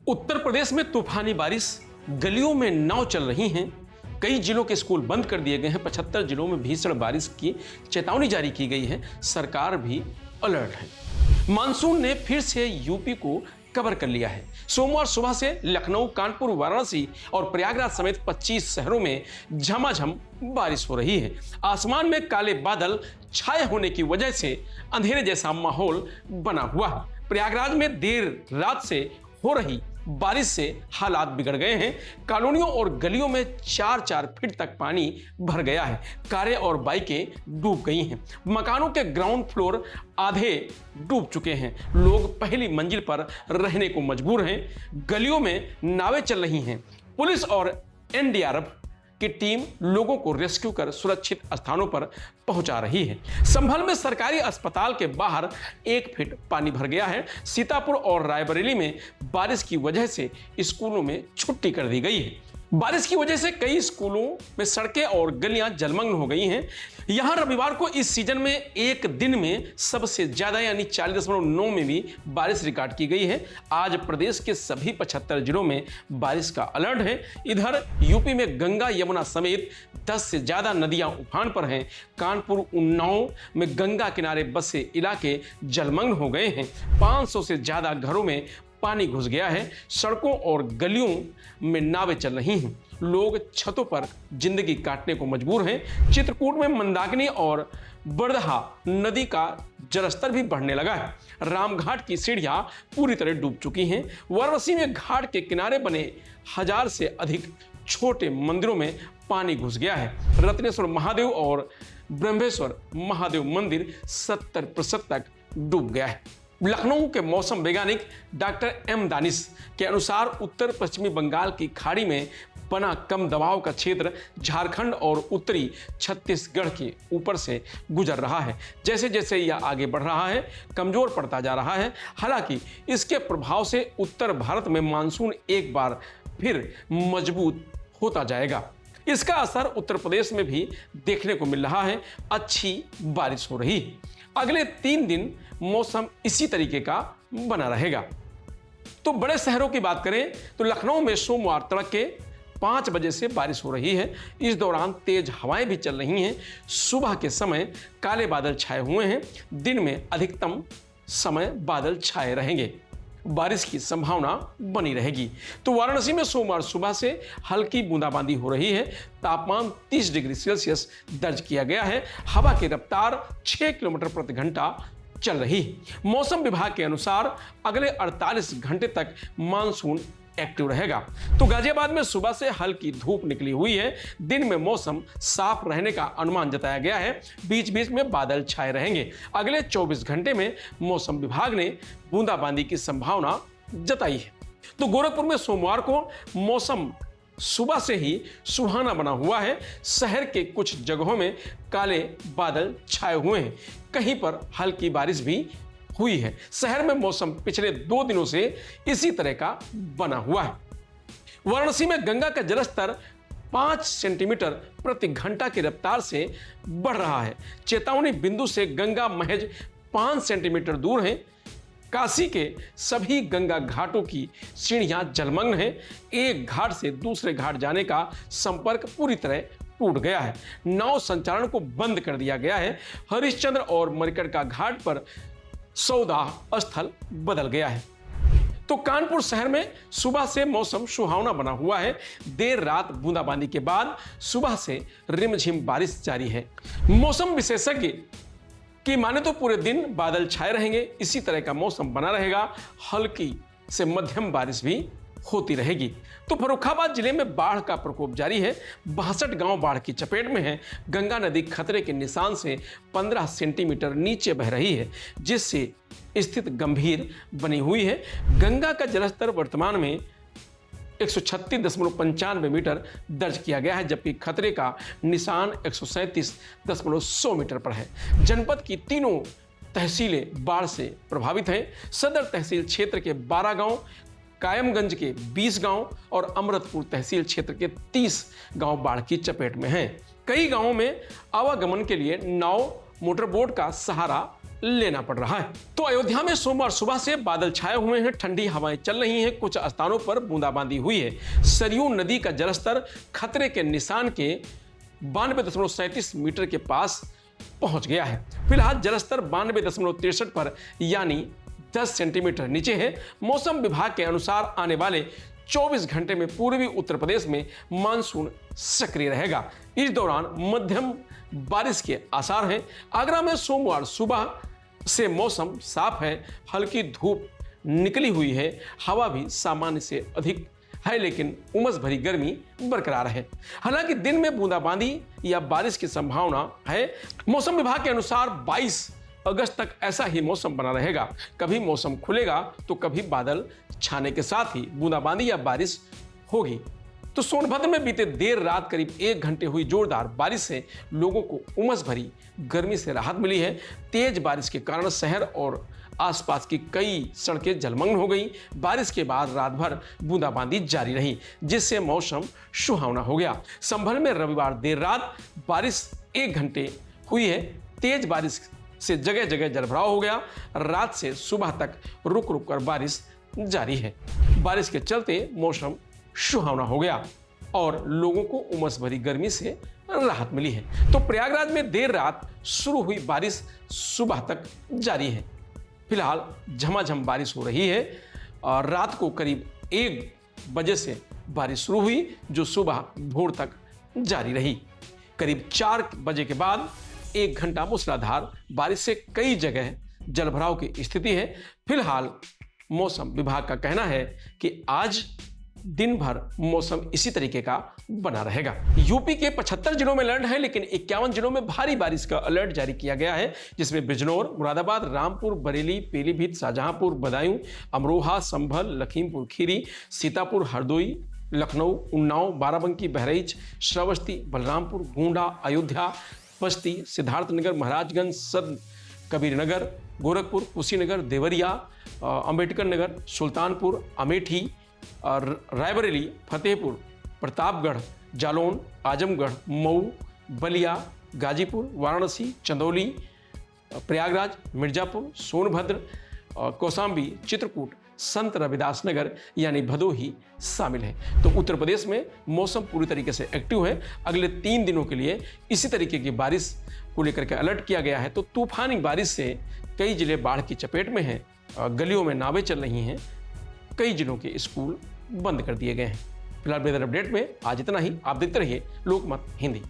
उत्तर प्रदेश में तूफानी बारिश, गलियों में नाव चल रही हैं। कई जिलों के स्कूल बंद कर दिए गए हैं। 75 जिलों में भीषण बारिश की चेतावनी जारी की गई है। सरकार भी अलर्ट है। मानसून ने फिर से यूपी को कवर कर लिया है। सोमवार सुबह से लखनऊ, कानपुर, वाराणसी और प्रयागराज समेत 25 शहरों में झमाझम बारिश हो रही है। आसमान में काले बादल छाए होने की वजह से अंधेरे जैसा माहौल बना हुआ है। प्रयागराज में देर रात से हो रही बारिश से हालात बिगड़ गए हैं। कॉलोनियों और गलियों में 4-4 फीट तक पानी भर गया है। कारें और बाइकें डूब गई हैं। मकानों के ग्राउंड फ्लोर आधे डूब चुके हैं। लोग पहली मंजिल पर रहने को मजबूर हैं। गलियों में नावें चल रही हैं। पुलिस और एनडीआरएफ की टीम लोगों को रेस्क्यू कर सुरक्षित स्थानों पर पहुंचा रही है। संभल में सरकारी अस्पताल के बाहर 1 फीट पानी भर गया है। सीतापुर और रायबरेली में बारिश की वजह से स्कूलों में छुट्टी कर दी गई है। बारिश की वजह से कई स्कूलों में सड़कें और गलियां जलमग्न हो गई हैं। यहां रविवार को इस सीजन में एक दिन में सबसे ज्यादा यानी 40.9 में भी बारिश रिकॉर्ड की गई है। आज प्रदेश के सभी 75 जिलों में बारिश का अलर्ट है। इधर यूपी में गंगा, यमुना समेत 10 से ज्यादा नदियां उफान पर हैं। कानपुर, उन्नाव में गंगा किनारे बसे इलाके जलमग्न हो गए हैं। 500 से ज्यादा घरों में पानी घुस गया है। सड़कों और गलियों में नावें चल रही हैं। लोग छतों पर जिंदगी काटने को मजबूर हैं। चित्रकूट में मंदाकिनी और बड़दहा नदी का जलस्तर भी बढ़ने लगा है। रामघाट की सीढ़ियां पूरी तरह डूब चुकी हैं। वाराणसी में घाट के किनारे बने 1000 से अधिक छोटे मंदिरों में पानी घुस गया है। रत्नेश्वर महादेव और ब्रह्मेश्वर महादेव मंदिर 70% तक डूब गया है। लखनऊ के मौसम वैज्ञानिक डॉक्टर एम दानिश के अनुसार उत्तर पश्चिमी बंगाल की खाड़ी में बना कम दबाव का क्षेत्र झारखंड और उत्तरी छत्तीसगढ़ के ऊपर से गुजर रहा है। जैसे जैसे यह आगे बढ़ रहा है, कमजोर पड़ता जा रहा है। हालांकि इसके प्रभाव से उत्तर भारत में मानसून एक बार फिर मजबूत होता जाएगा। इसका असर उत्तर प्रदेश में भी देखने को मिल रहा है। अच्छी बारिश हो रही है। अगले 3 दिन मौसम इसी तरीके का बना रहेगा। तो बड़े शहरों की बात करें तो लखनऊ में सोमवार तड़के 5 बजे से बारिश हो रही है। इस दौरान तेज हवाएं भी चल रही हैं। सुबह के समय काले बादल छाए हुए हैं। दिन में अधिकतम समय बादल छाए रहेंगे। बारिश की संभावना बनी रहेगी। तो वाराणसी में सोमवार सुबह से हल्की बूंदाबांदी हो रही है। तापमान 30 डिग्री सेल्सियस दर्ज किया गया है। हवा की रफ्तार 6 किलोमीटर प्रति घंटा चल रही है। मौसम विभाग के अनुसार अगले 48 घंटे तक मानसून एक्टिव रहेगा। तो गाजियाबाद में सुबह से हल्की धूप निकली हुई है। दिन में मौसम साफ रहने का अनुमान जताया गया है। बीच बीच में बादल छाए रहेंगे। अगले 24 घंटे में मौसम विभाग ने बूंदाबांदी की संभावना जताई है। तो गोरखपुर में सोमवार को मौसम सुबह से ही सुहाना बना हुआ है। शहर के कुछ जगहों में काले बादल छाए हुए हैं। कहीं पर हल्की बारिश भी हुई है। शहर में मौसम पिछले 2 दिनों से इसी तरह का बना हुआ है। वाराणसी में गंगा का जलस्तर 5 सेंटीमीटर प्रति घंटा की रफ्तार से बढ़ रहा है। चेतावनी बिंदु से गंगा महज 5 सेंटीमीटर दूर है। काशी के सभी गंगा घाटों की सीढ़ियां जलमग्न हैं। एक घाट से दूसरे घाट जाने का संपर्क पूरी तरह टूट गया है। नाव संचालन को बंद कर दिया गया है। हरिश्चंद्र और मणिकर्णिका घाट पर सौदा स्थल बदल गया है। तो कानपुर शहर में सुबह से मौसम सुहावना बना हुआ है। देर रात बूंदाबांदी के बाद सुबह से रिमझिम बारिश जारी है। मौसम विशेषज्ञ की माने तो पूरे दिन बादल छाए रहेंगे। इसी तरह का मौसम बना रहेगा। हल्की से मध्यम बारिश भी होती रहेगी। तो फर्रुखाबाद जिले में बाढ़ का प्रकोप जारी है। 62 गांव बाढ़ की चपेट में हैं। गंगा नदी खतरे के निशान से 15 सेंटीमीटर नीचे बह रही है, जिससे स्थिति गंभीर बनी हुई है। गंगा का जलस्तर वर्तमान में 136.95 मीटर दर्ज किया गया है, जबकि खतरे का निशान 137.100 मीटर पर है। जनपद की तीनों तहसीलें बाढ़ से प्रभावित हैं। सदर तहसील क्षेत्र के 12 गांव, कायमगंज के 20 गांव और अमृतपुर तहसील क्षेत्र के 30 गांव बाढ़ की चपेट में हैं। कई गांवों में आवागमन के लिए नाव, मोटरबोट का सहारा लेना पड़ रहा है। तो अयोध्या में सोमवार सुबह से बादल छाए हुए हैं, ठंडी हवाएं चल रही हैं, कुछ स्थानों पर बूंदाबांदी हुई है। सरयू नदी का जलस्तर खतरे के निशान के 92.37 मीटर के पास पहुंच गया है। फिलहाल जलस्तर 92.63 पर यानी 10 सेंटीमीटर नीचे है। मौसम विभाग के अनुसार आने वाले 24 घंटे में पूर्वी उत्तर प्रदेश में मानसून सक्रिय रहेगा। इस दौरान मध्यम बारिश के आसार हैं। आगरा में सोमवार सुबह से मौसम साफ है, हल्की धूप निकली हुई है, हवा भी सामान्य से अधिक है, लेकिन उमस भरी गर्मी बरकरार है। हालांकि दिन में बूंदाबांदी या बारिश की संभावना है। मौसम विभाग के अनुसार 22 अगस्त तक ऐसा ही मौसम बना रहेगा। कभी मौसम खुलेगा तो कभी बादल छाने के साथ ही बूंदाबांदी या बारिश होगी। तो सोनभद्र में बीते देर रात करीब 1 घंटे हुई जोरदार बारिश से लोगों को उमस भरी गर्मी से राहत मिली है। तेज बारिश के कारण शहर और आसपास की कई सड़कें जलमग्न हो गई। बारिश के बाद रात भर बूंदाबांदी जारी रही, जिससे मौसम सुहावना हो गया। संभल में रविवार देर रात बारिश 1 घंटे हुई है। तेज बारिश से जगह जगह जलभराव हो गया। रात से सुबह तक रुक रुक कर बारिश जारी है। बारिश के चलते मौसम सुहावना हो गया और लोगों को उमस भरी गर्मी से राहत मिली है। तो प्रयागराज में देर रात शुरू हुई बारिश सुबह तक जारी है। फिलहाल झमाझम बारिश हो रही है और रात को करीब 1 बजे से बारिश शुरू हुई, जो सुबह भोर तक जारी रही। करीब 4 बजे के बाद 1 घंटा मूसलाधार बारिश से कई जगह जलभराव की स्थिति है। फिलहाल मौसम विभाग का कहना है कि आज दिन भर मौसम इसी तरीके का बना रहेगा। यूपी के 75 जिलों में अलर्ट है, लेकिन 51 जिलों में भारी बारिश का अलर्ट जारी किया गया है, जिसमें बिजनौर, मुरादाबाद, रामपुर, बरेली, पीलीभीत, शाहजहांपुर, बदायूं, अमरोहा, संभल, लखीमपुर खीरी, सीतापुर, हरदोई, लखनऊ, उन्नाव, बाराबंकी, बहराइच, श्रावस्ती, बलरामपुर, गोंडा, अयोध्या, बस्ती, सिद्धार्थनगर, महाराजगंज, सद कबीरनगर, गोरखपुर, कुशीनगर, देवरिया, अंबेडकर नगर, सुल्तानपुर, अमेठी, रायबरेली, फतेहपुर, प्रतापगढ़, जालौन, आजमगढ़, मऊ, बलिया, गाजीपुर, वाराणसी, चंदौली, प्रयागराज, मिर्जापुर, सोनभद्र, कौशाम्बी, चित्रकूट, संत रविदास नगर यानी भदोही शामिल है। तो उत्तर प्रदेश में मौसम पूरी तरीके से एक्टिव है। अगले 3 दिनों के लिए इसी तरीके की बारिश को लेकर के अलर्ट किया गया है। तो तूफानी बारिश से कई जिले बाढ़ की चपेट में हैं, गलियों में नावें चल रही हैं, कई जिलों के स्कूल बंद कर दिए गए हैं। फिलहाल वेदर अपडेट में आज इतना ही। आप देखते रहिए लोकमत हिंदी।